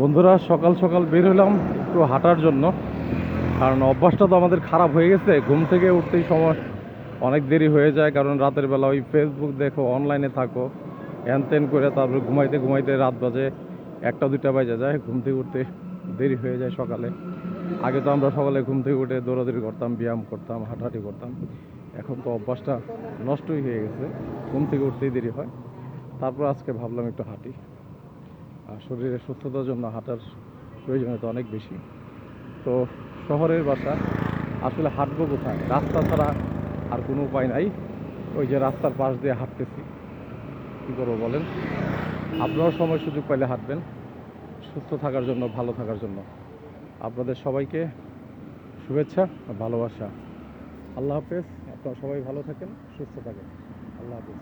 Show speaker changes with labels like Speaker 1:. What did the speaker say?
Speaker 1: বন্ধুরা, সকাল সকাল বের হলাম একটু হাঁটার জন্য। কারণ অভ্যাসটা তো আমাদের খারাপ হয়ে গেছে, ঘুম থেকে উঠতেই সময় অনেক দেরি হয়ে যায়। কারণ রাতের বেলা ওই ফেসবুক দেখো, অনলাইনে থাকো, হ্যান ত্যান করে তারপরে ঘুমাইতে ঘুমাইতে রাত বাজে 1টা 2টা বাজে যায়। ঘুম থেকে উঠতে দেরি হয়ে যায় সকালে। আগে তো আমরা সকালে ঘুম থেকে উঠে দৌড়াদৌড়ি করতাম, ব্যায়াম করতাম, হাঁটাহাঁটি করতাম। এখন তো অভ্যাসটা নষ্টই হয়ে গেছে, ঘুম থেকে উঠতেই দেরি হয়। তারপর আজকে ভাবলাম একটু হাঁটি। আর শরীরের সুস্থতার জন্য হাঁটার প্রয়োজনীয়তা অনেক বেশি। তো শহরের বাসা, আসলে হাঁটবো কোথায়? রাস্তা ছাড়া আর কোনো উপায় নাই। ওই যে রাস্তার পাশ দিয়ে হাঁটতেছি, কী করবো বলেন? আপনারাও সময় সুযোগ পাইলে হাঁটবেন, সুস্থ থাকার জন্য, ভালো থাকার জন্য। আপনাদের সবাইকে শুভেচ্ছা, ভালোবাসা। আল্লাহ হাফেজ। আপনারা সবাই ভালো থাকেন, সুস্থ থাকেন। আল্লাহ হাফেজ।